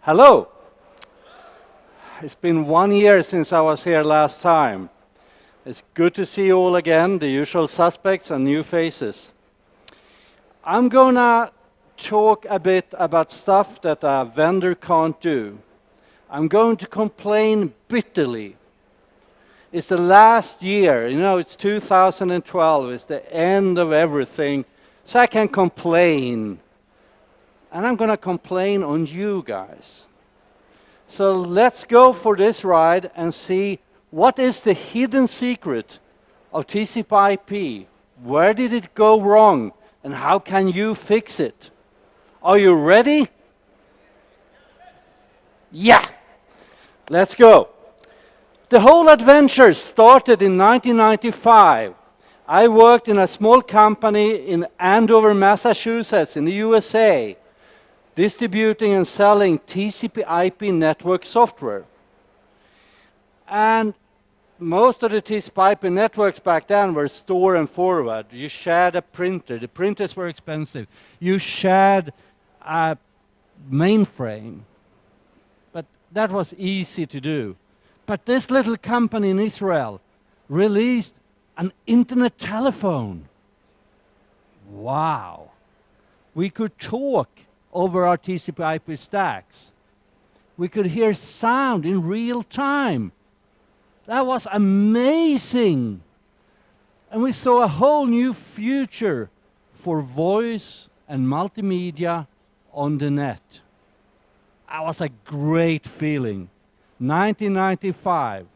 Hello. It's been 1 year since I was here last time. It's good to see you all again, the usual suspects and new faces. I'm gonna talk a bit about stuff that a vendor can't do. I'm going to complain bitterly. It's the last year, you know, it's 2012, it's the end of everything, so I can complain. And I'm gonna complain on you guys. So let's go for this ride and see what is the hidden secret of TCP/IP. Where did it go wrong and how can you fix it? Are you ready? Yeah, let's go. The whole adventure started in 1995. I worked in a small company in Andover, Massachusetts in the USA, distributing and selling TCP/IP network software. And most of the TCP/IP networks back then were store and forward. You shared a printer. The printers were expensive. You shared a mainframe. But that was easy to do. But this little company in Israel released an internet telephone. Wow. We could talk over our TCP/IP stacks. We could hear sound in real time. That was amazing. And we saw a whole new future for voice and multimedia on the net. That was a great feeling. 1995.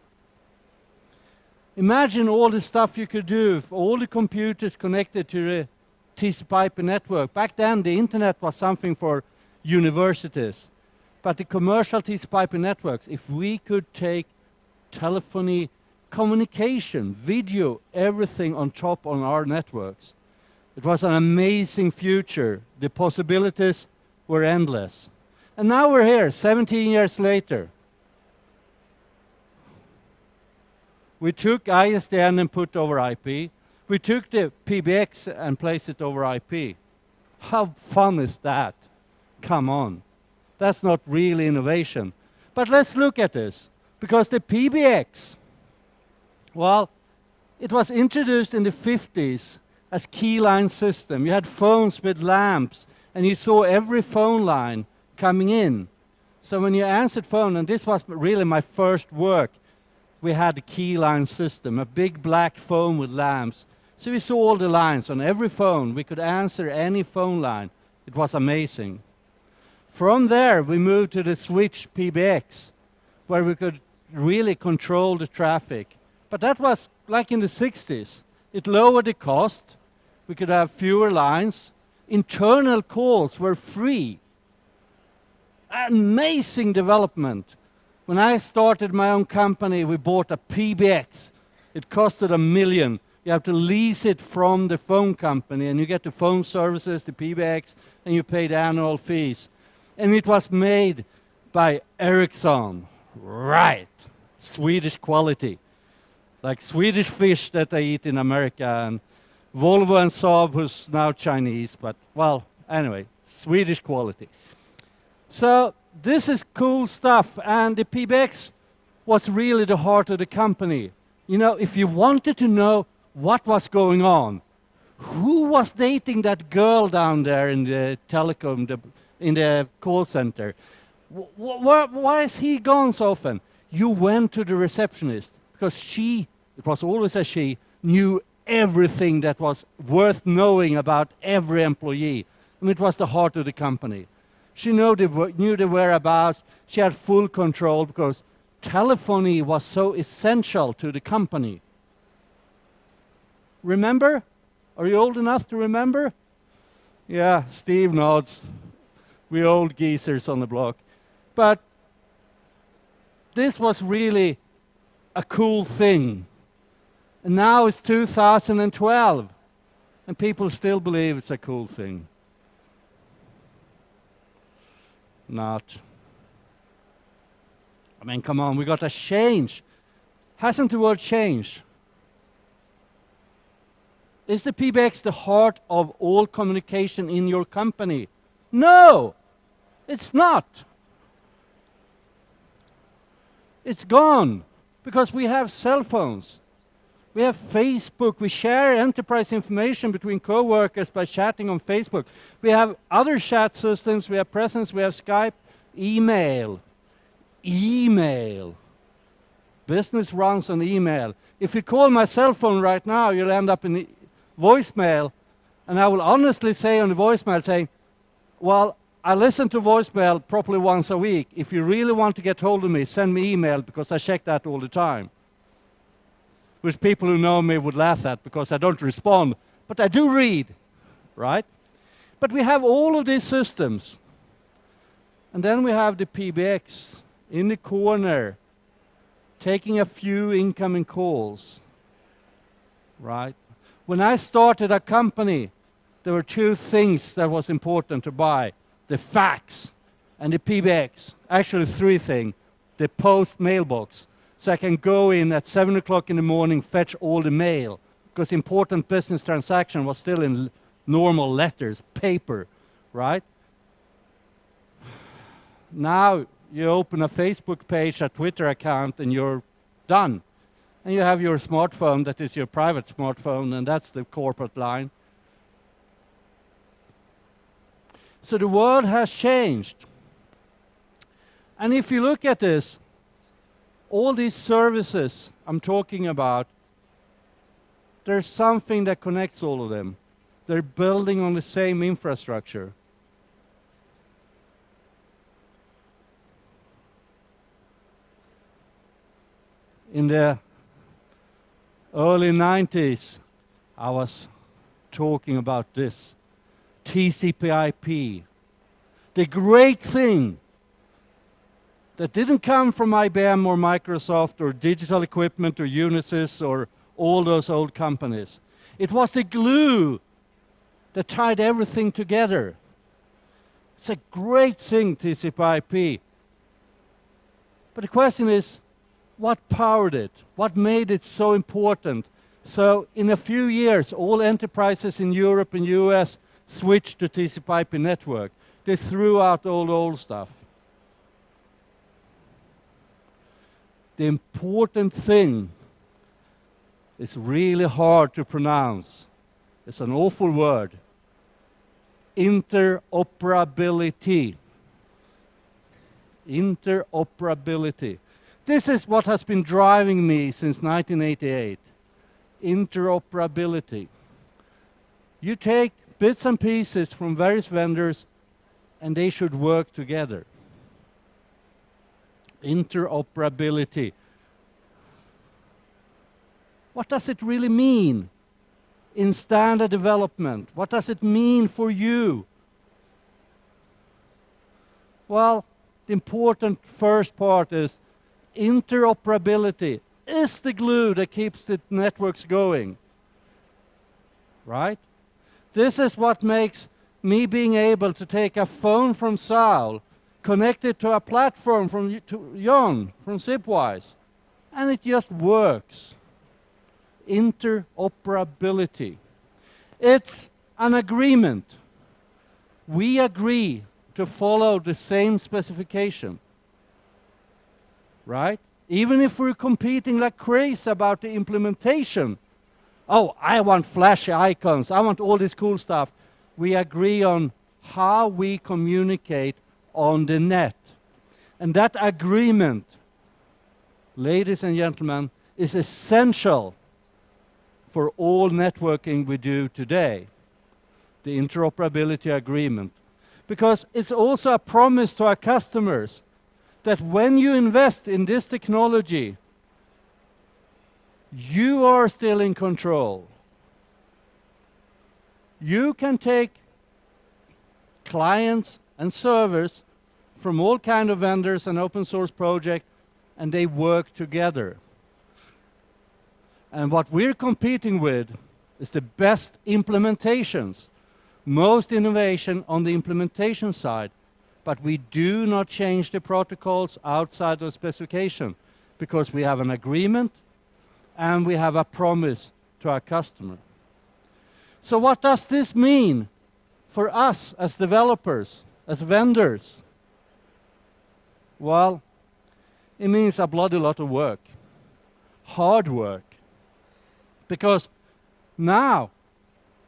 Imagine all the stuff you could do if all the computers connected to the TCP/IP network. Back then, the internet was something for universities. But the commercial TCP/IP networks, if we could take telephony, communication, video, everything on top on our networks, it was an amazing future. The possibilities were endless. And now we're here, 17 years later. We took ISDN and put over IP. We took the PBX and placed it over IP. How fun is that? Come on. That's not really innovation. But let's look at this. Because the PBX, well, it was introduced in the 50s as keyline system. You had phones with lamps, and you saw every phone line coming in. So when you answered phone, and this was really my first work, we had a keyline system, a big black phone with lamps. So we saw all the lines on every phone. We could answer any phone line. It was amazing. From there, we moved to the switch PBX, where we could really control the traffic. But that was like in the 60s. It lowered the cost. We could have fewer lines. Internal calls were free. Amazing development. When I started my own company, we bought a PBX. It costed $1 million. You have to lease it from the phone company, and you get the phone services, the PBX, and you pay the annual fees. And it was made by Ericsson. Right. Swedish quality. Like Swedish fish that they eat in America, and Volvo and Saab, who's now Chinese, but, well, anyway, Swedish quality. So this is cool stuff, and the PBX was really the heart of the company. You know, if you wanted to know what was going on, who was dating that girl down there in the telecom, in the call center? Why is he gone so often? You went to the receptionist, because she, it was always a she, knew everything that was worth knowing about every employee. I mean, it was the heart of the company. She knew the whereabouts. She had full control because telephony was so essential to the company. Remember? Are you old enough to remember? Yeah, Steve nods. We old geezers on the block. But this was really a cool thing. And now it's 2012, and people still believe it's a cool thing. Not. I mean, come on, we got to change. Hasn't the world changed? Is the PBX the heart of all communication in your company? No, it's not. It's gone because we have cell phones. We have Facebook. We share enterprise information between co-workers by chatting on Facebook. We have other chat systems. We have Presence. We have Skype. Email. Email. Business runs on email. If you call my cell phone right now, you'll end up in the voicemail. And I will honestly say on the voicemail, saying, well, I listen to voicemail probably once a week. If you really want to get hold of me, send me email, because I check that all the time. Which people who know me would laugh at, because I don't respond. But I do read, right? But we have all of these systems. And then we have the PBX in the corner, taking a few incoming calls, right? When I started a company, there were two things that was important to buy: the fax and the PBX. Actually, three things: the post mailbox, so I can go in at 7 o'clock in the morning, fetch all the mail, because important business transaction was still in normal letters, paper, right? Now you open a Facebook page, a Twitter account, and you're done. And you have your smartphone, that is your private smartphone, and that's the corporate line. So the world has changed. And if you look at this, all these services I'm talking about, there's something that connects all of them. They're building on the same infrastructure. In the early 90s, I was talking about this, TCP/IP. The great thing that didn't come from IBM or Microsoft or Digital Equipment or Unisys or all those old companies. It was the glue that tied everything together. It's a great thing, TCP/IP. But the question is, what powered it? What made it so important? So in a few years, all enterprises in Europe and US switched to TCP/IP network. They threw out all the old stuff. The important thing is really hard to pronounce. It's an awful word. Interoperability. Interoperability. This is what has been driving me since 1988. Interoperability. You take bits and pieces from various vendors, and they should work together. Interoperability. What does it really mean in standard development? What does it mean for you? Well, the important first part is interoperability is the glue that keeps the networks going, right? This is what makes me being able to take a phone from Saul, connect it to a platform from Jon, from Zipwise, and it just works. Interoperability. It's an agreement. We agree to follow the same specification, right? Even if we're competing like crazy about the implementation. Oh, I want flashy icons. I want all this cool stuff. We agree on how we communicate on the net. And that agreement, ladies and gentlemen, is essential for all networking we do today. The interoperability agreement. Because it's also a promise to our customers that when you invest in this technology, you are still in control. You can take clients and servers from all kinds of vendors and open source projects, and they work together. And what we're competing with is the best implementations, most innovation on the implementation side, but we do not change the protocols outside of specification because we have an agreement and we have a promise to our customer. So what does this mean for us as developers, as vendors? Well, It means a bloody lot of work. Hard work. Because now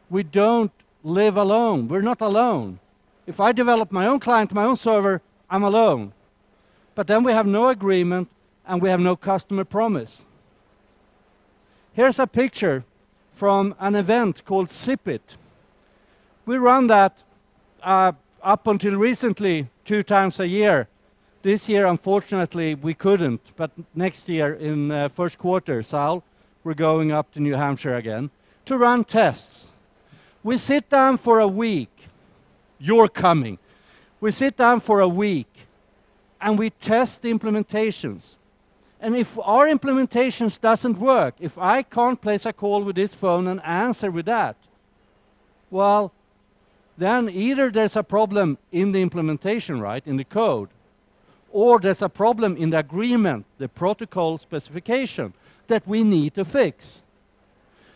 we don't live alone. We're not alone. If I develop my own client, my own server, I'm alone. But then we have no agreement and we have no customer promise. Here's a picture from an event called SIP2012. We run that up until recently 2 times a year. This year, unfortunately, we couldn't, but next year in first quarter, Sal, we're going up to New Hampshire again to run tests. We sit down for a week. You're coming. We sit down for a week and we test the implementations. And if our implementations doesn't work, if I can't place a call with this phone and answer with that, well, then either there's a problem in the implementation, right, in the code, or there's a problem in the agreement, the protocol specification, that we need to fix.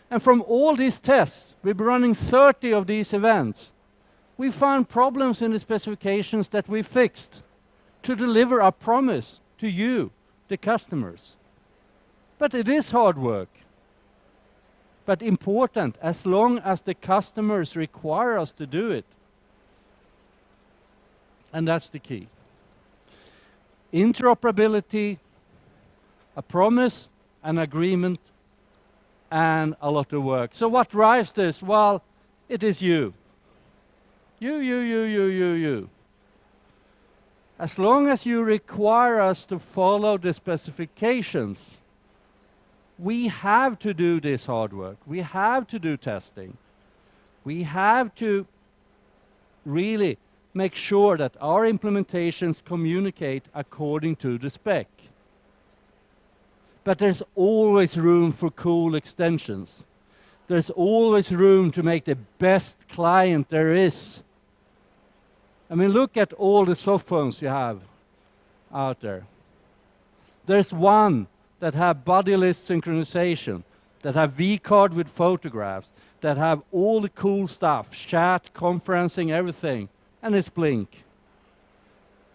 And from all these tests, we've been running 30 of these events. We found problems in the specifications that we fixed to deliver our promise to you, the customers. But it is hard work. But important, as long as the customers require us to do it. And that's the key. Interoperability, a promise, an agreement, and a lot of work. So what drives this? Well, it is you. You. As long as you require us to follow the specifications, we have to do this hard work. We have to do testing. We have to really make sure that our implementations communicate according to the spec. But there's always room for cool extensions. There's always room to make the best client there is. I mean, look at all the soft phones you have out there. There's one that have body list synchronization, that have vCard with photographs, that have all the cool stuff, chat, conferencing, everything, and it's Blink.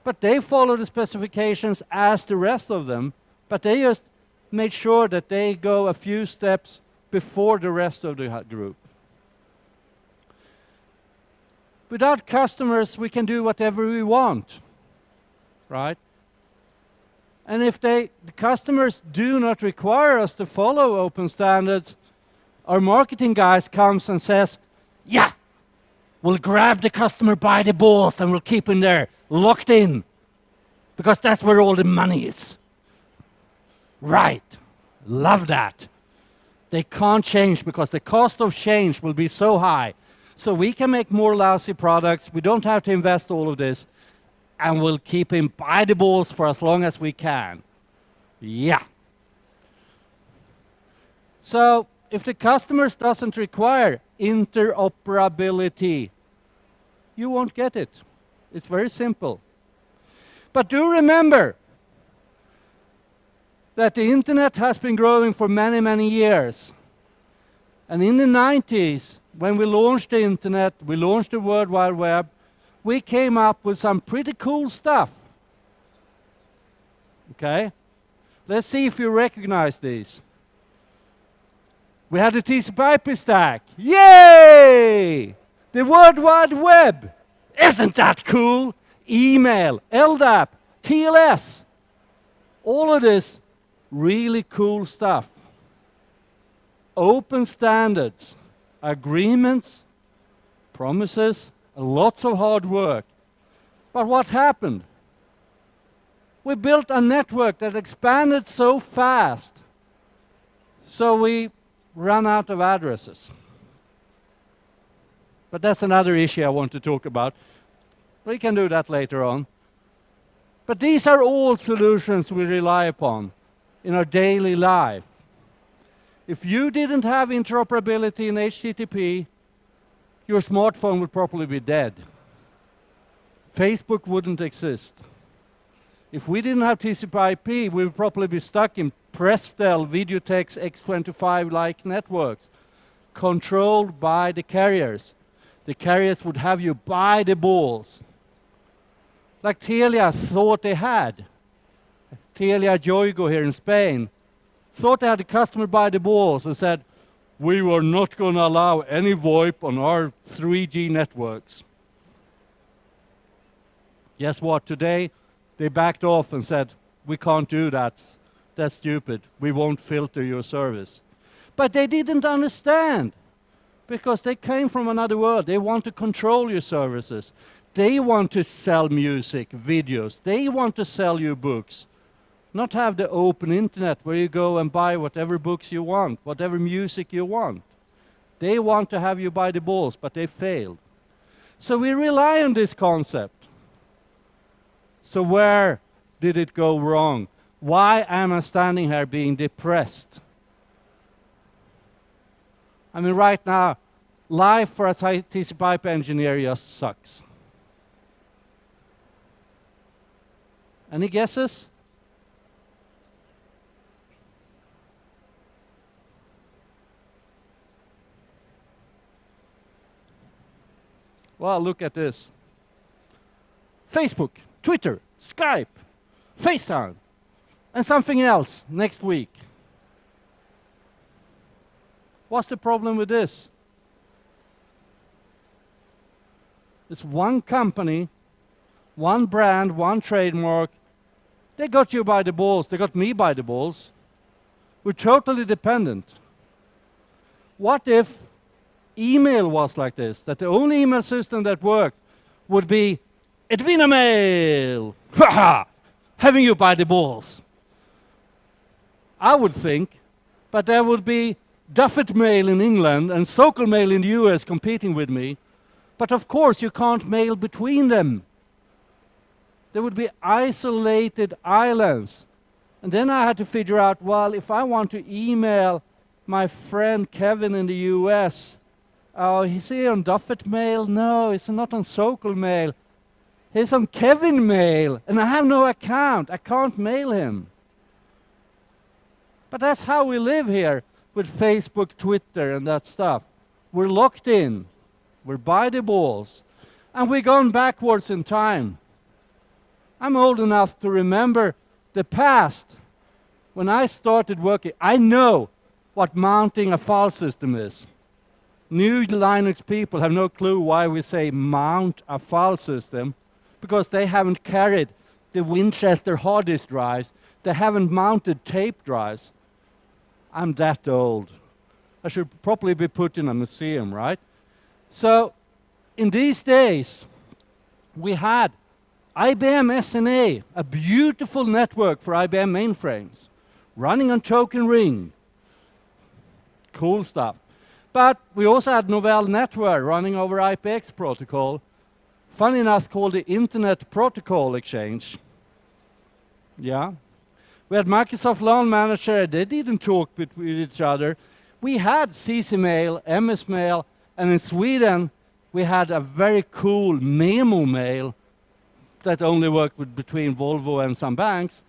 But they follow the specifications as the rest of them, but they just made sure that they go a few steps before the rest of the group. Without customers, we can do whatever we want, right? And if the customers do not require us to follow open standards, our marketing guys comes and says, yeah, we'll grab the customer by the balls and we'll keep him there, locked in, because that's where all the money is. Right. Love that. They can't change because the cost of change will be so high. So we can make more lousy products. We don't have to invest all of this. And we'll keep him by the balls for as long as we can. Yeah. So if the customers doesn't require interoperability, you won't get it. It's very simple. But do remember that the internet has been growing for many, many years. And in the 90s, when we launched the internet, we launched the World Wide Web, we came up with some pretty cool stuff. Okay? Let's see if you recognize these. We had the TCP/IP stack. Yay! The World Wide Web. Isn't that cool? Email, LDAP, TLS. All of this really cool stuff. Open standards, agreements, promises, lots of hard work. But what happened? We built a network that expanded so fast, so we ran out of addresses. But that's another issue I want to talk about. We can do that later on. But these are all solutions we rely upon in our daily life. If you didn't have interoperability in HTTP, your smartphone would probably be dead. Facebook wouldn't exist. If we didn't have TCP/IP, we would probably be stuck in Prestel, Videotex, X25-like networks, controlled by the carriers. The carriers would have you by the balls. Like Telia thought they had. Telia Yoigo here in Spain, thought they had a customer by the balls and said, we were not going to allow any VoIP on our 3G networks. Guess what? Today, they backed off and said, we can't do that. That's stupid. We won't filter your service. But they didn't understand, because they came from another world. They want to control your services. They want to sell music, videos. They want to sell you books. Not have the open internet where you go and buy whatever books you want, whatever music you want. They want to have you by the balls, but they failed. So we rely on this concept. So where did it go wrong? Why am I standing here being depressed? I mean, right now, life for a TCP/IP engineer just sucks. Any guesses? Well, look at this. Facebook, Twitter, Skype, FaceTime, and something else next week. What's the problem with this? It's one company, one brand, one trademark. They got you by the balls. They got me by the balls. We're totally dependent. What if email was like this, that the only email system that worked would be Edvina mail, having you by the balls? I would think, but there would be Duffet mail in England and Sokol mail in the US competing with me. But of course you can't mail between them. There would be isolated islands. And then I had to figure out, well, if I want to email my friend Kevin in the US, oh, is he on Duffet mail? No, it's not on Sokol mail. He's on Kevin mail, and I have no account. I can't mail him. But that's how we live here with Facebook, Twitter, and that stuff. We're locked in. We're by the balls. And we're going backwards in time. I'm old enough to remember the past. When I started working, I know what mounting a file system is. New Linux people have no clue why we say mount a file system, because they haven't carried the Winchester hard disk drives. They haven't mounted tape drives. I'm that old. I should probably be put in a museum, right? So in these days, we had IBM SNA, a beautiful network for IBM mainframes, running on Token Ring. Cool stuff. But we also had Novell Network running over IPX protocol, funny enough called the Internet Protocol Exchange. Yeah. We had Microsoft Loan Manager. They didn't talk with each other. We had CC Mail, MS Mail, and in Sweden we had a very cool Memo Mail that only worked between Volvo and some banks,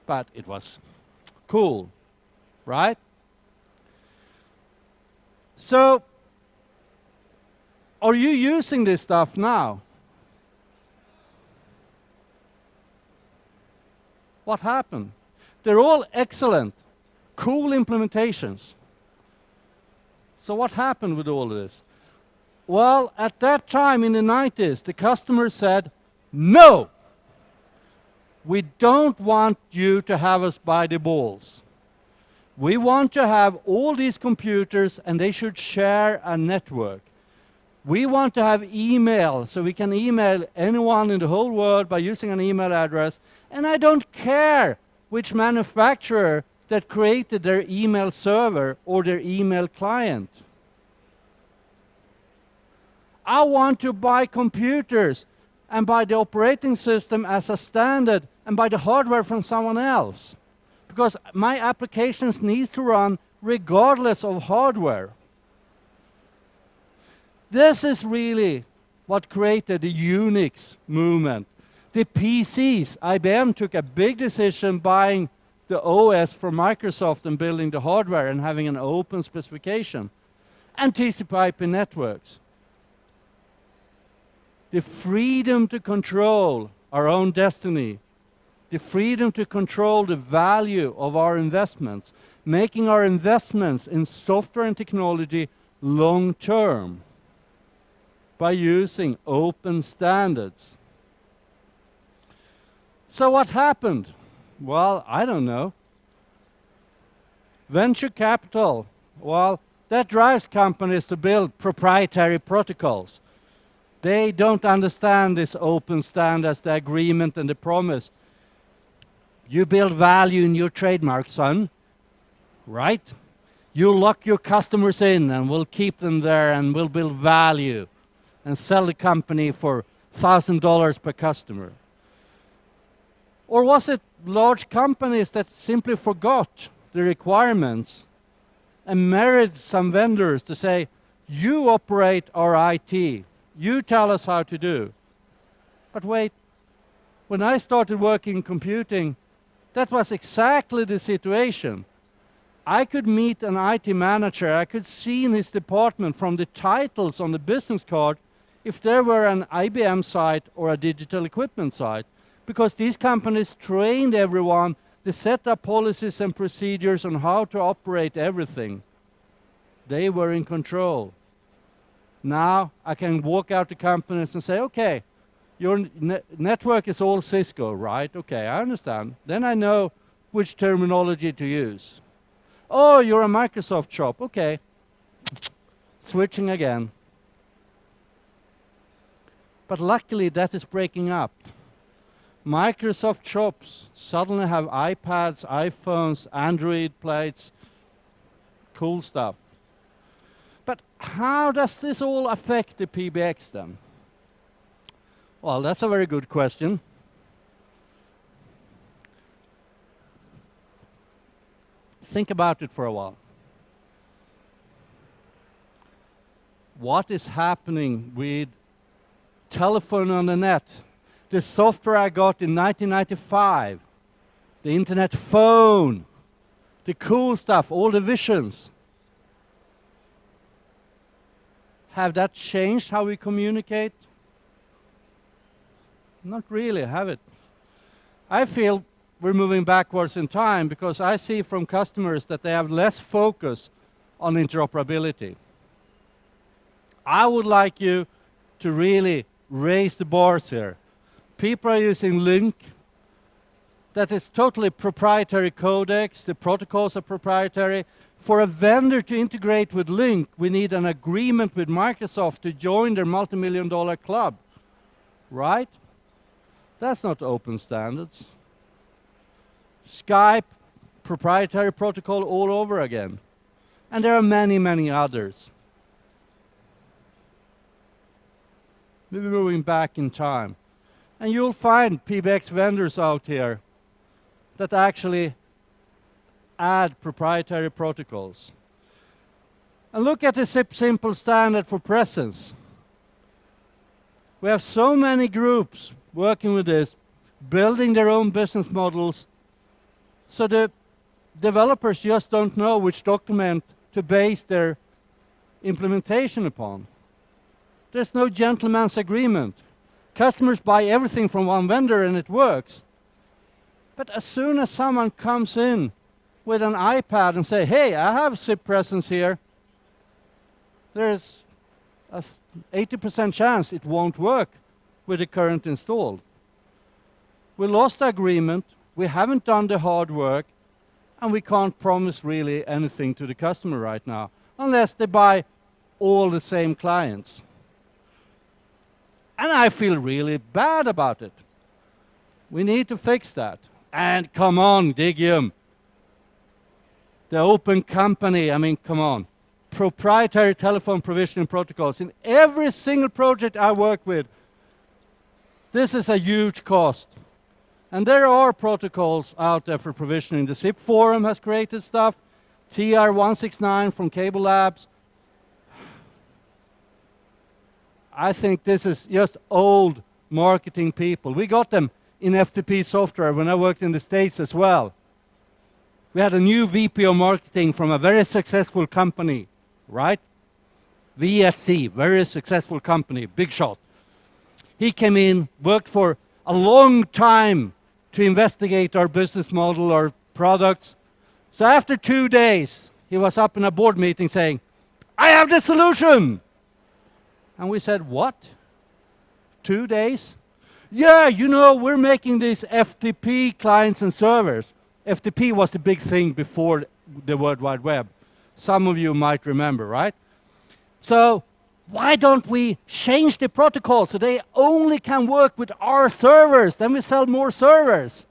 but it was cool, right? So, are you using this stuff now? What happened? They're all excellent, cool implementations. So what happened with all of this? Well, at that time in the 90s, the customer said, no, we don't want you to have us by the balls. We want to have all these computers and they should share a network. We want to have email, so we can email anyone in the whole world by using an email address. And I don't care which manufacturer that created their email server or their email client. I want to buy computers and buy the operating system as a standard and buy the hardware from someone else. Because my applications need to run regardless of hardware. This is really what created the Unix movement. The PCs, IBM took a big decision buying the OS from Microsoft and building the hardware and having an open specification. And TCP/IP networks. The freedom to control our own destiny the freedom to control the value of our investments, making our investments in software and technology long-term by using open standards. So what happened? Well, I don't know. Venture capital, well, that drives companies to build proprietary protocols. They don't understand this open standards, the agreement and the promise. You build value in your trademark, son, right? You lock your customers in and we'll keep them there and we'll build value and sell the company for $1,000 per customer. Or was it large companies that simply forgot the requirements and married some vendors to say, you operate our IT, you tell us how to do. But wait, when I started working in computing, that was exactly the situation. I could meet an IT manager, I could see in his department from the titles on the business card if there were an IBM site or a digital equipment site, because these companies trained everyone to set up policies and procedures on how to operate everything. They were in control. Now I can walk out to companies and say, okay, your network is all Cisco, right? Okay, I understand. Then I know which terminology to use. Oh, you're a Microsoft shop. Okay. Switching again. But luckily that is breaking up. Microsoft shops suddenly have iPads, iPhones, Android plates, cool stuff. But how does this all affect the PBX then? Well, that's a very good question. Think about it for a while. What is happening with telephone on the net? The software I got in 1995, the internet phone, the cool stuff, all the visions. Have that changed how we communicate? Not really, have it? I feel we're moving backwards in time because I see from customers that they have less focus on interoperability. I would like you to really raise the bars here. People are using Link. That is totally proprietary codecs. The protocols are proprietary. For a vendor to integrate with Link, we need an agreement with Microsoft to join their multi-million-dollar club, right? That's not open standards. Skype, proprietary protocol all over again. And there are many, many others. We're moving back in time. And you'll find PBX vendors out here that actually add proprietary protocols. And look at the SIP simple standard for presence. We have so many groups working with this, building their own business models, so the developers just don't know which document to base their implementation upon. There's no gentleman's agreement. Customers buy everything from one vendor and it works. But as soon as someone comes in with an iPad and say, hey, I have SIP presence here, there's a 80% chance it won't work with the current installed. We lost the agreement, we haven't done the hard work, and we can't promise really anything to the customer right now, unless they buy all the same clients. And I feel really bad about it. We need to fix that. And come on, Digium. The open company, I mean, come on. Proprietary telephone provisioning protocols. In every single project I work with, this is a huge cost. And there are protocols out there for provisioning. The SIP Forum has created stuff. TR-169 from Cable Labs. I think this is just old marketing people. We got them in FTP software when I worked in the States as well. We had a new VP of marketing from a very successful company, right? VSC, very successful company, big shot. He came in, worked for a long time to investigate our business model, our products. So after 2 days, he was up in a board meeting saying, I have the solution! And we said, what? 2 days? Yeah, you know, we're making these FTP clients and servers. FTP was the big thing before the World Wide Web. Some of you might remember, right? So why don't we change the protocol so they only can work with our servers? Then we sell more servers.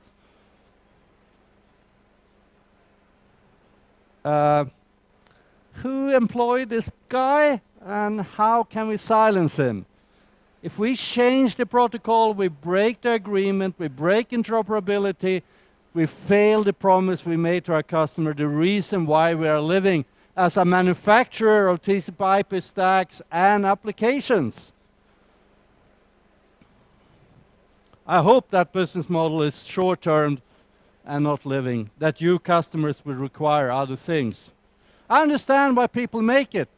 Who employed this guy and how can we silence him? If we change the protocol, we break the agreement, we break interoperability, we fail the promise we made to our customer, the reason why we are living as a manufacturer of TCP/IP stacks and applications. I hope that business model is short-term and not living, that you customers will require other things. I understand why people make it.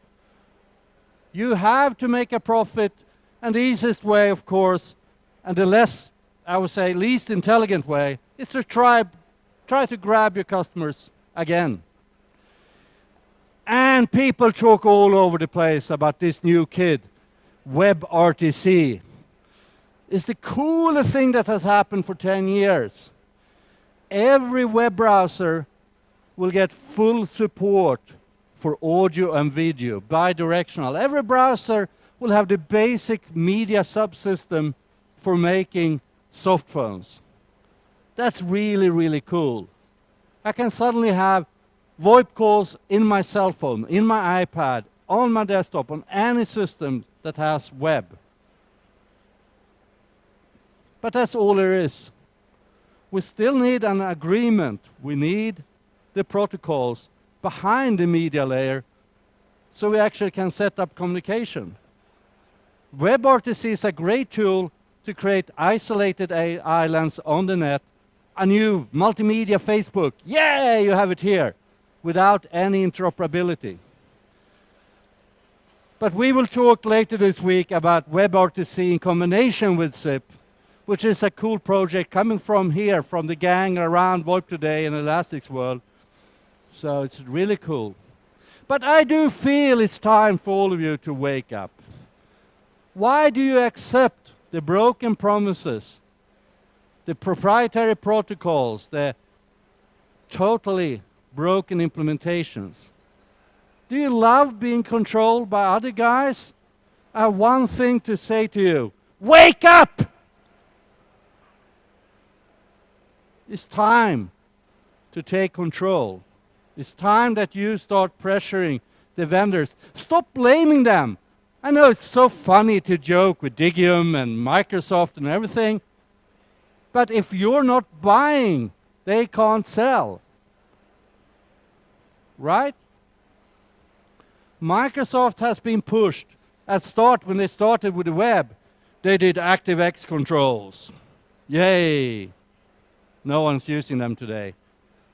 You have to make a profit, and the easiest way, of course, and the less, I would say, least intelligent way, is to try to grab your customers again. And people talk all over the place about this new kid, WebRTC. It's the coolest thing that has happened for 10 years. Every web browser will get full support for audio and video, bidirectional. Every browser will have the basic media subsystem for making soft phones. That's really, really cool. I can suddenly have VoIP calls in my cell phone, in my iPad, on my desktop, on any system that has web. But that's all there is. We still need an agreement. We need the protocols behind the media layer so we actually can set up communication. WebRTC is a great tool to create isolated islands on the net. A new multimedia Facebook, yay, you have it here, without any interoperability. But we will talk later this week about WebRTC in combination with SIP, which is a cool project coming from here, from the gang around VoIP2Day and ElastixWorld. So it's really cool. But I do feel it's time for all of you to wake up. Why do you accept the broken promises, the proprietary protocols, the totally broken implementations? Do you love being controlled by other guys? I have one thing to say to you. Wake up! It's time to take control. It's time that you start pressuring the vendors. Stop blaming them. I know it's so funny to joke with Digium and Microsoft and everything, but if you're not buying, they can't sell. Right? Microsoft has been pushed. At start, when they started with the web, they did ActiveX controls. Yay! No one's using them today.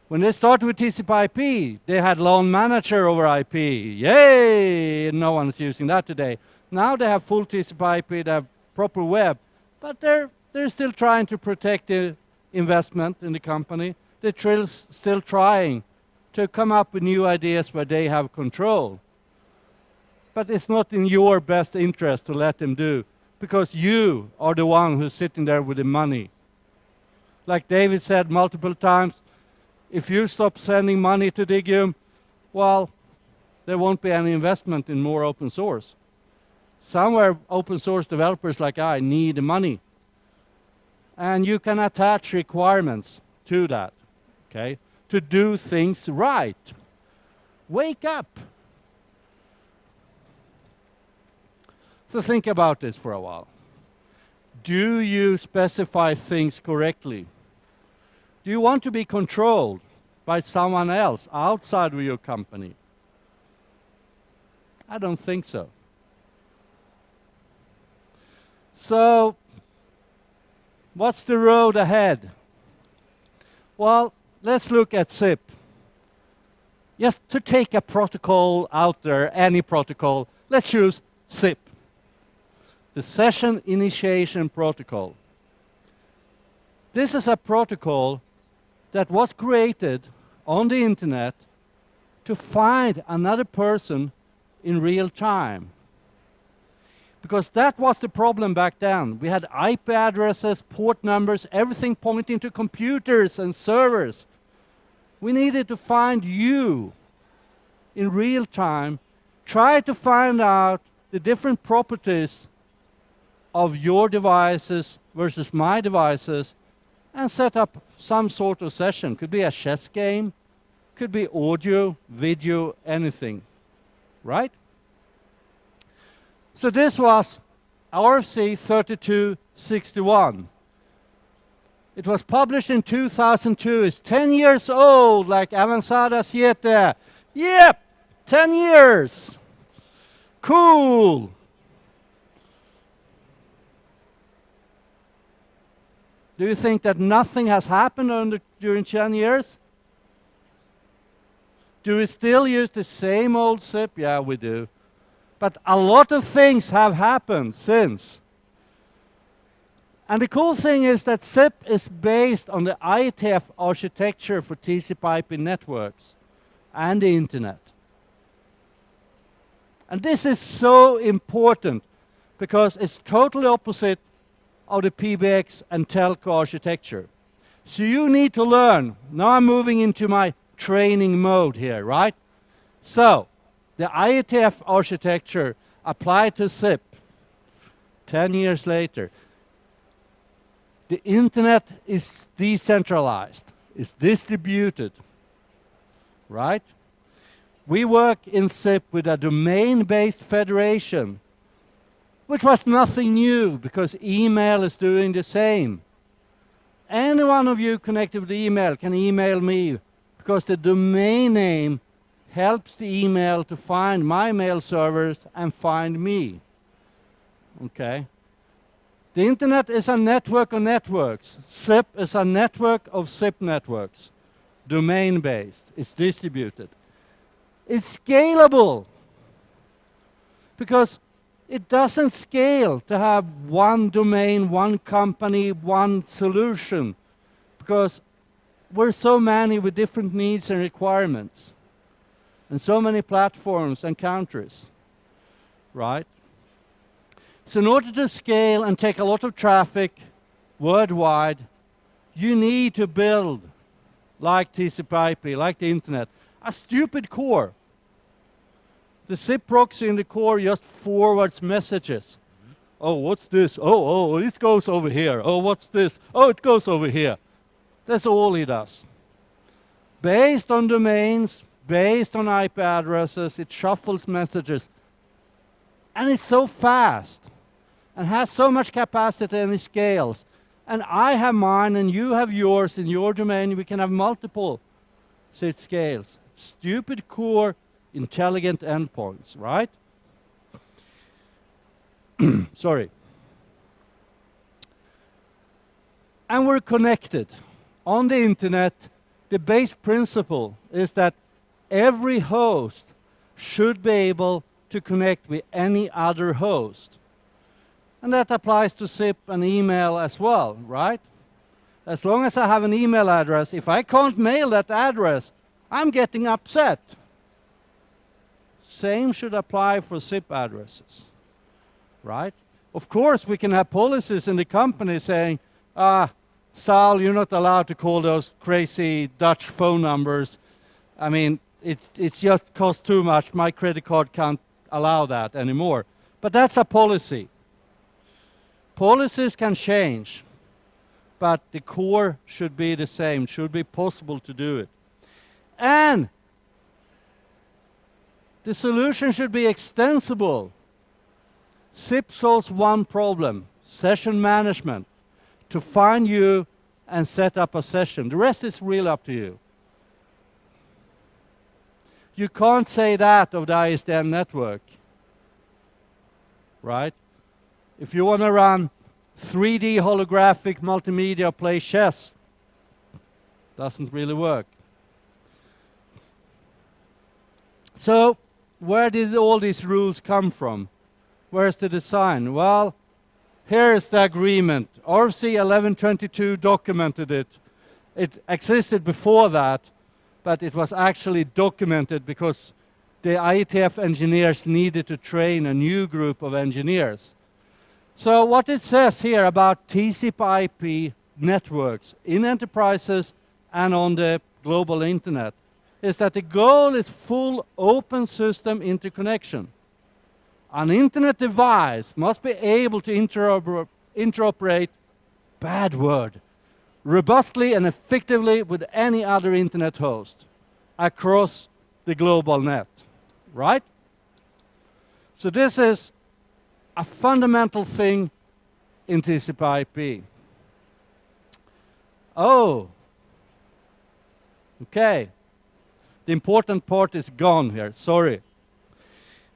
When they started with TCP/IP, they had LAN manager over IP. Yay! No one's using that today. Now they have full TCP/IP, they have proper web, but they're still trying to protect the investment in the company. They're still trying to come up with new ideas where they have control. But it's not in your best interest to let them do, because you are the one who's sitting there with the money. Like David said multiple times, if you stop sending money to Digium, well, there won't be any investment in more open source. Somewhere open source developers like I need the money. And you can attach requirements to that, okay, to do things right. Wake up. So think about this for a while. Do you specify things correctly? Do you want to be controlled by someone else outside of your company? I don't think so. So, what's the road ahead? Well, let's look at SIP. Just to take a protocol out there, any protocol, let's choose SIP, the Session Initiation Protocol. This is a protocol that was created on the internet to find another person in real time. Because that was the problem back then. We had IP addresses, port numbers, everything pointing to computers and servers. We needed to find you in real time, try to find out the different properties of your devices versus my devices, and set up some sort of session. Could be a chess game, could be audio, video, anything, right? So this was RFC 3261. It was published in 2002. It's 10 years old, like Avanzada 7. Yep, 10 years. Cool. Do you think that nothing has happened during 10 years? Do we still use the same old SIP? Yeah, we do. But a lot of things have happened since. And the cool thing is that SIP is based on the IETF architecture for TCP/IP networks and the internet. And this is so important because it's totally opposite of the PBX and telco architecture. So you need to learn. Now I'm moving into my training mode here, right? So the IETF architecture applied to SIP 10 years later. The internet is decentralized, it's distributed, right? We work in SIP with a domain-based federation, which was nothing new because email is doing the same. Any one of you connected with email can email me because the domain name helps the email to find my mail servers and find me. Okay? The internet is a network of networks. SIP is a network of SIP networks. Domain-based. It's distributed. It's scalable because it doesn't scale to have one domain, one company, one solution, because we're so many with different needs and requirements, and so many platforms and countries, right? So in order to scale and take a lot of traffic worldwide, you need to build, like TCP/IP, like the internet, a stupid core. The SIP proxy in the core just forwards messages. Oh, what's this? Oh, it goes over here. Oh, what's this? Oh, it goes over here. That's all he does. Based on domains, based on IP addresses, it shuffles messages. And it's so fast and has so much capacity and it scales. And I have mine and you have yours in your domain. We can have multiple, so it scales. Stupid core, intelligent endpoints, right? Sorry. And we're connected. On the internet, the base principle is that every host should be able to connect with any other host. And that applies to SIP and email as well, right? As long as I have an email address, if I can't mail that address, I'm getting upset. Same should apply for SIP addresses, right? Of course, we can have policies in the company saying, Sal, you're not allowed to call those crazy Dutch phone numbers. I mean, it just costs too much. My credit card can't allow that anymore. But that's a policy. Policies can change, but the core should be the same, should be possible to do it. And the solution should be extensible. SIP solves one problem, session management, to find you and set up a session. The rest is really up to you. You can't say that of the ISDN network, right? If you want to run 3D holographic multimedia play chess, doesn't really work. So, where did all these rules come from? Where's the design? Well, Here is the agreement. RFC 1122 documented it. It existed before that, but it was actually documented because the IETF engineers needed to train a new group of engineers. So what it says here about TCP/IP networks in enterprises and on the global internet is that the goal is full open system interconnection. An internet device must be able to interoperate, bad word, robustly and effectively with any other internet host across the global net, right? So this is a fundamental thing in TCP/IP. Oh, okay. The important part is gone here, sorry.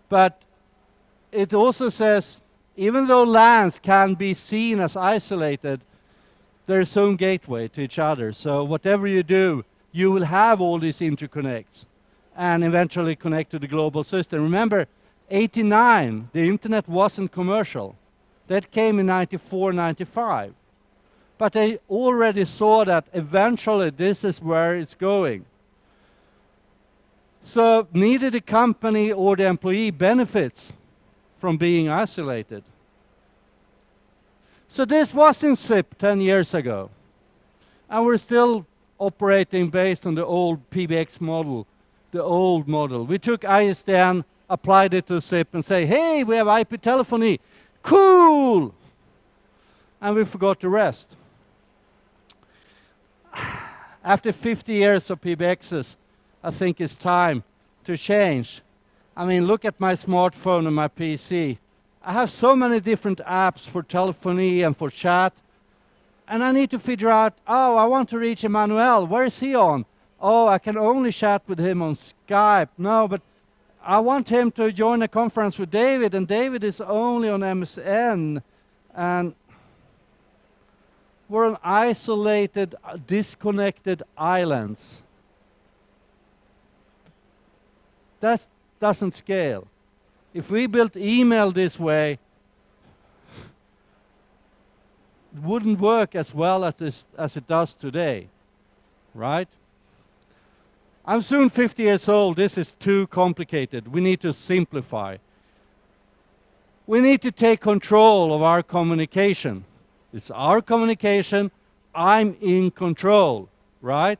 But it also says, even though LANs can be seen as isolated, they're its own gateway to each other. So whatever you do, you will have all these interconnects and eventually connect to the global system. Remember, 89, the internet wasn't commercial. That came in 94, 95. But they already saw that eventually this is where it's going. So neither the company or the employee benefits from being isolated. So this was in SIP 10 years ago. And we're still operating based on the old PBX model, the old model. We took ISDN, applied it to SIP and say, hey, we have IP telephony. Cool! And we forgot the rest. After 50 years of PBXs, I think it's time to change. I mean, look at my smartphone and my PC. I have so many different apps for telephony and for chat. And I need to figure out, oh, I want to reach Emmanuel. Where is he on? Oh, I can only chat with him on Skype. No, but I want him to join a conference with David, and David is only on MSN. And we're on isolated, disconnected islands. That doesn't scale. If we built email this way, it wouldn't work as well as it does today, right? I'm soon 50 years old. This is too complicated. We need to simplify. We need to take control of our communication. It's our communication. I'm in control, right?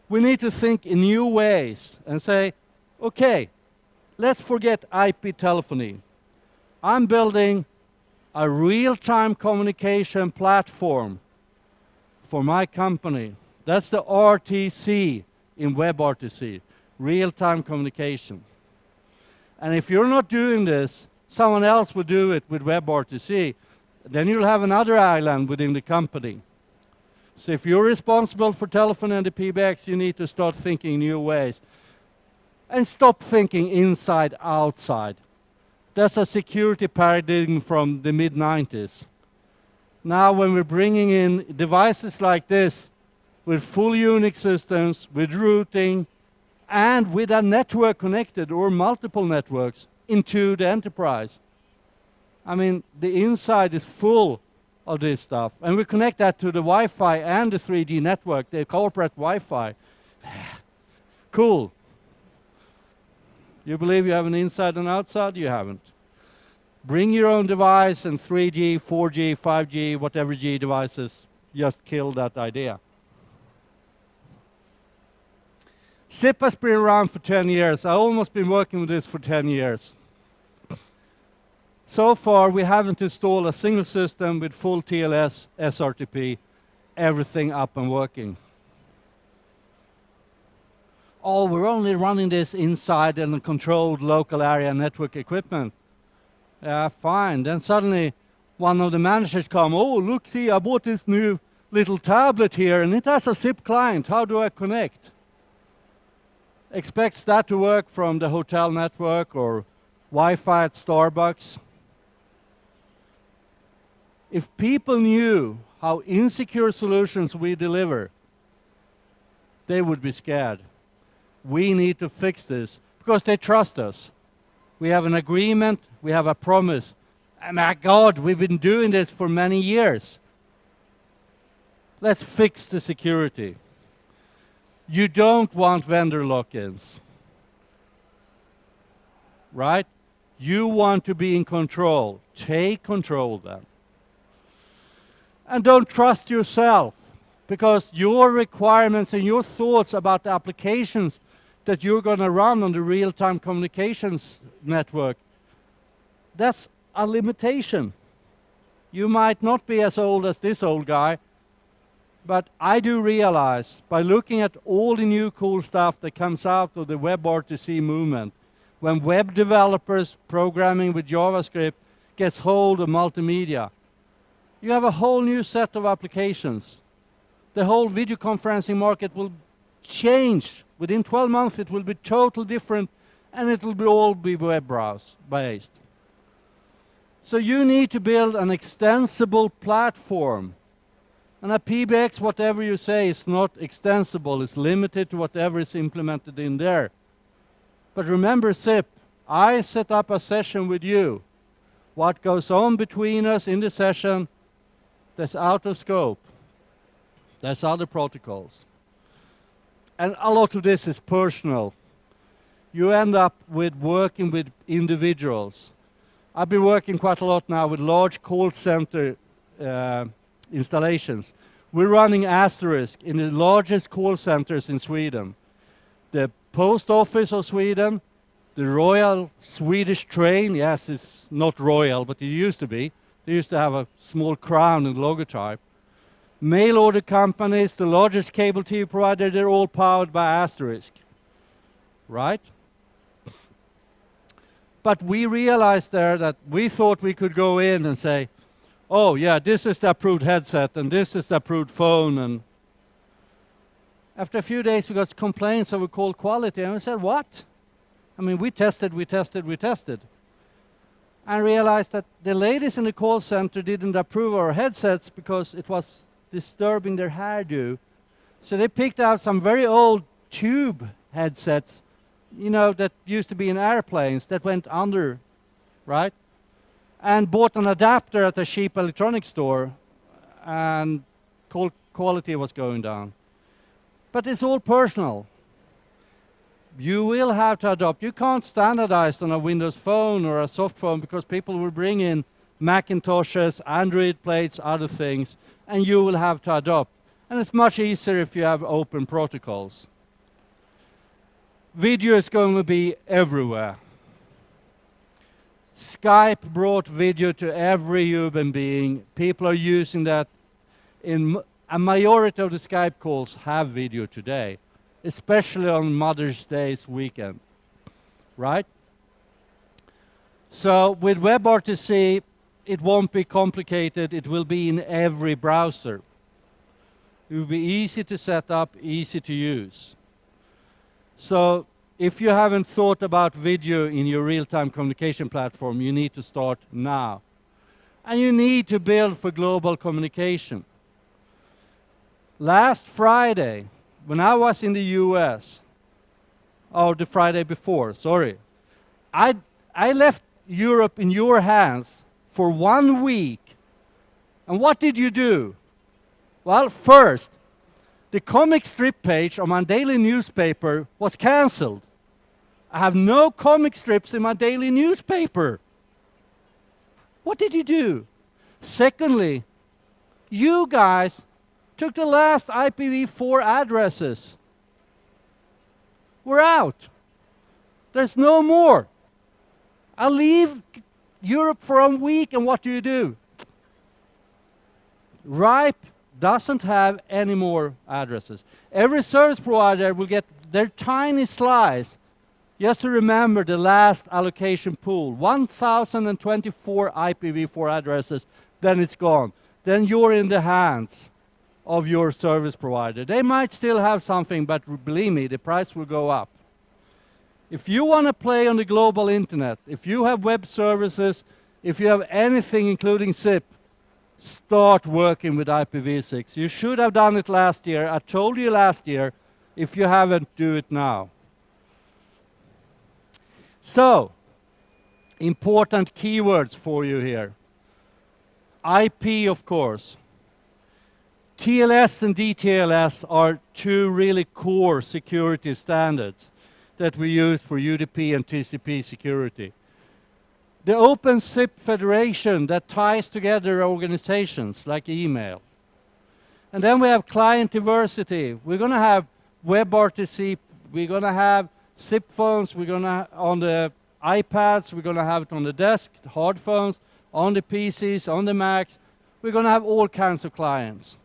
We need to think in new ways and say, okay, let's forget IP telephony. I'm building a real-time communication platform for my company. That's the RTC in WebRTC, real-time communication. And if you're not doing this, someone else will do it with WebRTC. Then you'll have another island within the company. So if you're responsible for telephony and the PBX, you need to start thinking new ways. And stop thinking inside, outside. That's a security paradigm from the mid-90s. Now when we're bringing in devices like this, with full Unix systems, with routing, and with a network connected or multiple networks into the enterprise. I mean, the inside is full of this stuff. And we connect that to the Wi-Fi and the 3G network, the corporate Wi-Fi. Cool. You believe you have an inside and outside? You haven't. Bring your own device, and 3G, 4G, 5G, whatever G devices just kill that idea. SIP has been around for 10 years. I've almost been working with this for 10 years. So far, we haven't installed a single system with full TLS, SRTP, everything up and working. Oh, we're only running this inside in a controlled local area network equipment. Yeah, fine. Then suddenly, one of the managers come, oh, look, see, I bought this new little tablet here, and it has a SIP client. How do I connect? Expects that to work from the hotel network or Wi-Fi at Starbucks. If people knew how insecure solutions we deliver, they would be scared. We need to fix this because they trust us. We have an agreement, we have a promise, My God, we've been doing this for many years. Let's fix the security. You don't want vendor lock-ins, right? You want to be in control. Take control then. And don't trust yourself, because your requirements and your thoughts about the applications that you're going to run on the real-time communications network, that's a limitation. You might not be as old as this old guy, but I do realize, by looking at all the new cool stuff that comes out of the WebRTC movement, when web developers programming with JavaScript gets hold of multimedia, you have a whole new set of applications. The whole video conferencing market will change. Within 12 months it will be totally different, and it will all be web browser based. So you need to build an extensible platform. And a PBX, whatever you say, is not extensible. It's limited to whatever is implemented in there. But remember SIP, I set up a session with you. What goes on between us in the session, that's out of scope. There's other protocols. And a lot of this is personal. You end up with working with individuals. I've been working quite a lot now with large call center installations. We're running Asterisk in the largest call centers in Sweden. The Post Office of Sweden, the Royal Swedish Train, yes, it's not royal, but it used to be. They used to have a small crown and logotype. Mail order companies, the largest cable TV provider, they're all powered by Asterisk, right? But we realized there that we thought we could go in and say, oh yeah, this is the approved headset and this is the approved phone. And after a few days we got complaints over call quality, and we said, what? I mean, we tested. And realized that the ladies in the call center didn't approve our headsets because it was disturbing their hairdo. So they picked out some very old tube headsets, you know, that used to be in airplanes that went under, right? And bought an adapter at a cheap electronics store, and call quality was going down. But it's all personal. You will have to adopt. You can't standardize on a Windows phone or a soft phone, because people will bring in Macintoshes, Android plates, other things, and you will have to adopt. And it's much easier if you have open protocols. Video is going to be everywhere. Skype brought video to every human being. People are using that. A majority of the Skype calls have video today, especially on Mother's Day's weekend, right? So with WebRTC, it won't be complicated. It will be in every browser. It will be easy to set up, easy to use. So if you haven't thought about video in your real-time communication platform, you need to start now. And you need to build for global communication. Last Friday, when I was in the US, or the Friday before, sorry, I left Europe in your hands for 1 week. And what did you do? Well, first, the comic strip page on my daily newspaper was cancelled. I have no comic strips in my daily newspaper. What did you do? Secondly, you guys took the last IPv4 addresses. We're out. There's no more. I leave Europe for a week, and what do? RIPE doesn't have any more addresses. Every service provider will get their tiny slice. Just to remember the last allocation pool, 1,024 IPv4 addresses, then it's gone. Then you're in the hands of your service provider. They might still have something, but believe me, the price will go up. If you want to play on the global internet, if you have web services, if you have anything including SIP, start working with IPv6. You should have done it last year. I told you last year. If you haven't, do it now. So, Important keywords for you here. IP, of course. TLS and DTLS are two really core security standards that we use for UDP and TCP security. The Open SIP Federation that ties together organizations like email. And then we have client diversity. We're going to have WebRTC, we're going to have SIP phones, we're going to on the iPads, we're going to have it on the desk, the hard phones, on the PCs, on the Macs. We're going to have all kinds of clients.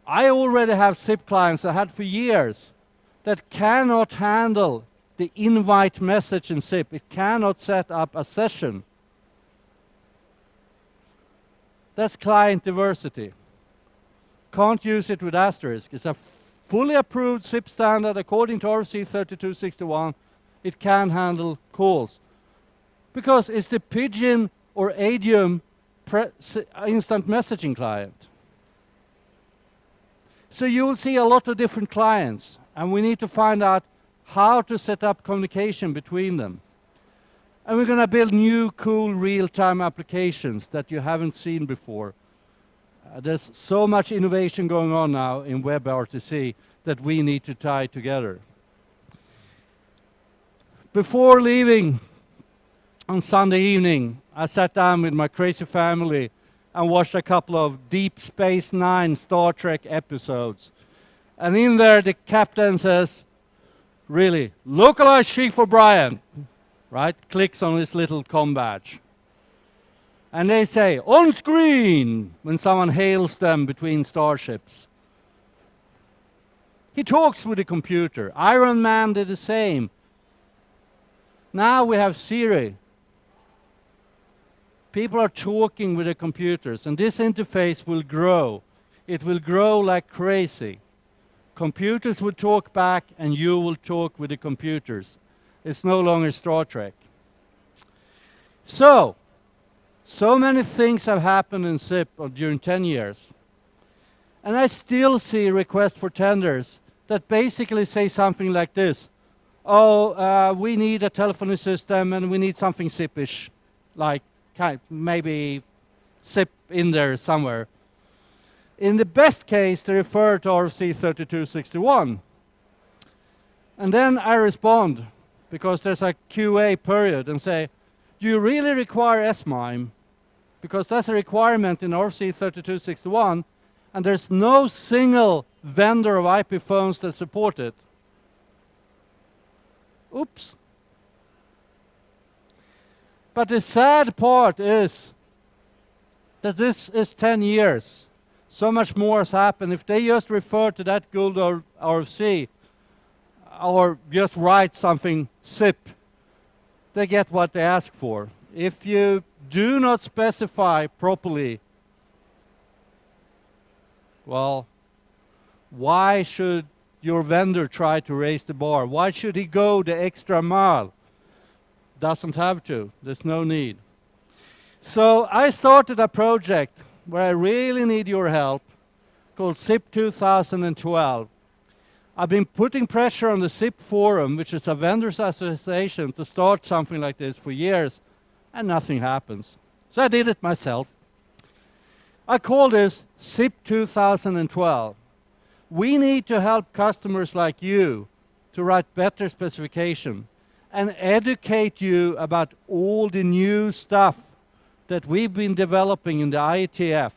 I already have SIP clients I had for years that cannot handle the invite message in SIP. It cannot set up a session. That's client diversity. Can't use it with asterisk. It's a fully approved SIP standard according to RFC3261. It can handle calls. Because it's the Pigeon or Adium instant messaging client. So you'll see a lot of different clients, and we need to find out how to set up communication between them. And we're going to build new, cool, real-time applications that you haven't seen before. There's so much innovation going on now in WebRTC that we need to tie together. Before leaving on Sunday evening, I sat down with my crazy family and watched a couple of Deep Space Nine Star Trek episodes. And in there, the captain says, really, localized Chief O'Brien, right? Clicks on his little comm badge. And they say, on screen, when someone hails them between starships. He talks with the computer. Iron Man did the same. Now we have Siri. People are talking with the computers, and this interface will grow. It will grow like crazy. Computers will talk back, and you will talk with the computers. It's no longer Star Trek. So many things have happened in SIP during 10 years. And I still see requests for tenders that basically say something like this. Oh, we need a telephony system, and we need something SIP-ish, like maybe SIP in there somewhere. In the best case, they refer to RFC 3261. And then I respond, because there's a QA period, and say, do you really require SMIME? Because that's a requirement in RFC 3261, and there's no single vendor of IP phones that support it. Oops. But the sad part is that this is 10 years. So much more has happened. If they just refer to that good RFC or just write something SIP, they get what they ask for. If you do not specify properly, well, why should your vendor try to raise the bar? Why should he go the extra mile? Doesn't have to. There's no need. So I started a project where I really need your help called SIP 2012. I've been putting pressure on the SIP Forum, which is a vendors association, to start something like this for years, and nothing happens. So I did it myself. I call this SIP 2012. We need to help customers like you to write better specification and educate you about all the new stuff that we've been developing in the IETF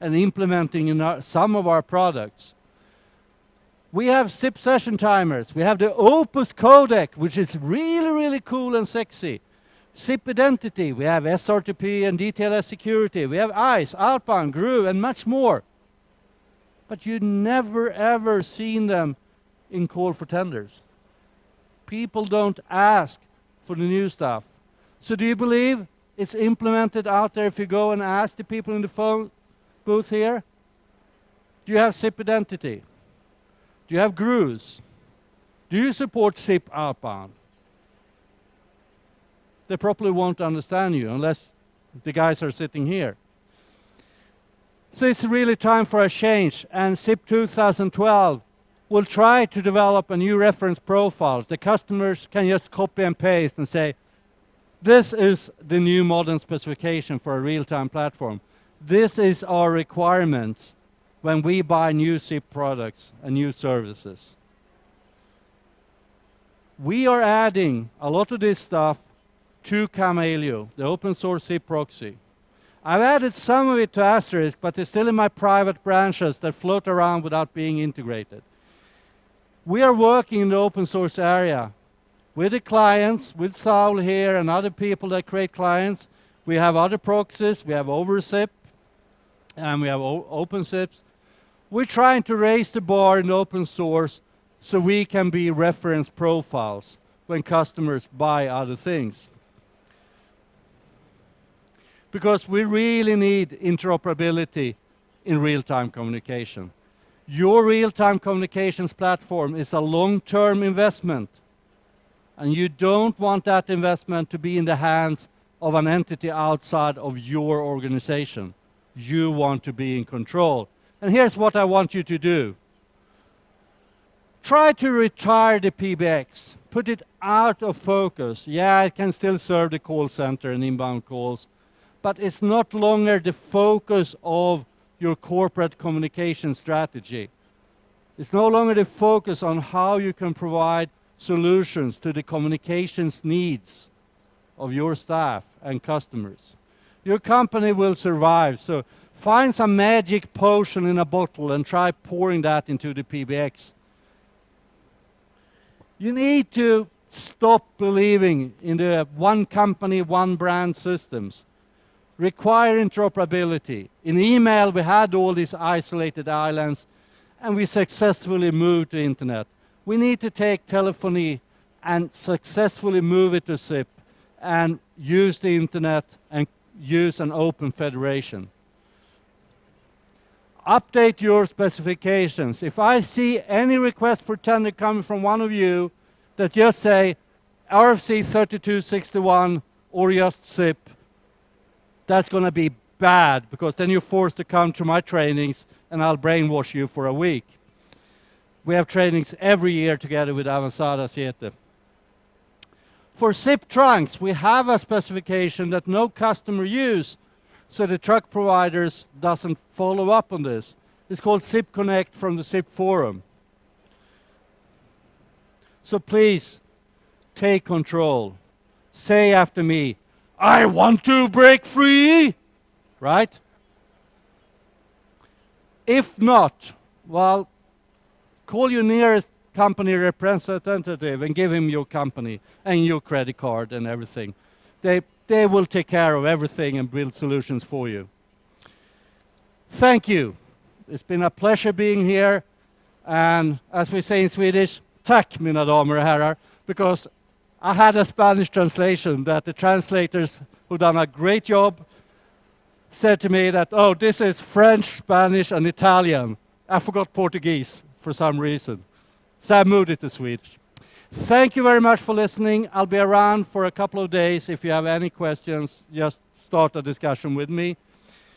and implementing in some of our products. We have SIP session timers. We have the Opus codec, which is really, really cool and sexy. SIP identity. We have SRTP and DTLS security. We have ICE, Alpine, GRU, and much more. But you never, ever seen them in call for tenders. People don't ask for the new stuff. So do you believe it's implemented out there if you go and ask the people in the phone booth here? Do you have SIP identity? Do you have GRUs? Do you support SIP outbound? They probably won't understand you unless the guys are sitting here. So it's really time for a change, and SIP 2012 will try to develop a new reference profile. The customers can just copy and paste and say, This is the new modern specification for a real-time platform. This is our requirements when we buy new SIP products and new services. We are adding a lot of this stuff to Camelio, the open source SIP proxy. I've added some of it to Asterisk, but it's still in my private branches that float around without being integrated. We are working in the open source area with the clients, with Saul here and other people that create clients. We have other proxies, we have OverSIP, and we have OpenSIPs. We're trying to raise the bar in open source so we can be reference profiles when customers buy other things. Because we really need interoperability in real-time communication. Your real-time communications platform is a long-term investment, and you don't want that investment to be in the hands of an entity outside of your organization. You want to be in control. And here's what I want you to do. Try to retire the PBX. Put it out of focus. Yeah, it can still serve the call center and inbound calls, but it's not longer the focus of your corporate communication strategy. It's no longer the focus on how you can provide solutions to the communications needs of your staff and customers. Your company will survive, so find some magic potion in a bottle and try pouring that into the PBX. You need to stop believing in the one company, one brand systems. Require interoperability. In email, we had all these isolated islands, and we successfully moved to internet. We need to take telephony and successfully move it to SIP and use the internet and use an open federation. Update your specifications. If I see any request for tender coming from one of you that just say RFC 3261 or just SIP, that's going to be bad, because then you're forced to come to my trainings and I'll brainwash you for a week. We have trainings every year together with Avanzada Siete. For SIP trunks, we have a specification that no customer use, so the truck providers doesn't follow up on this. It's called SIP Connect from the SIP forum. So please, take control. Say after me, I want to break free, right? If not, well, call your nearest company representative and give him your company and your credit card and everything. They will take care of everything and build solutions for you. Thank you. It's been a pleasure being here. And as we say in Swedish, tack mina damer och herrar, because I had a Spanish translation that the translators who done a great job said to me that, oh, this is French, Spanish, and Italian. I forgot Portuguese for some reason. So I moved it to Swedish. Thank you very much for listening. I'll be around for a couple of days. If you have any questions, just start a discussion with me.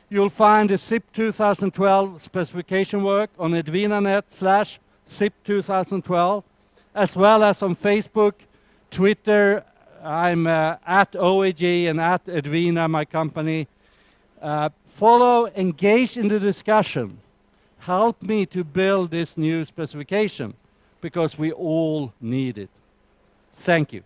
You'll find the SIP 2012 specification work on edvinanet/SIP2012, as well as on Facebook, Twitter. I'm at OAG and at Edvina, my company. Follow, engage in the discussion. Help me to build this new specification, because we all need it. Thank you.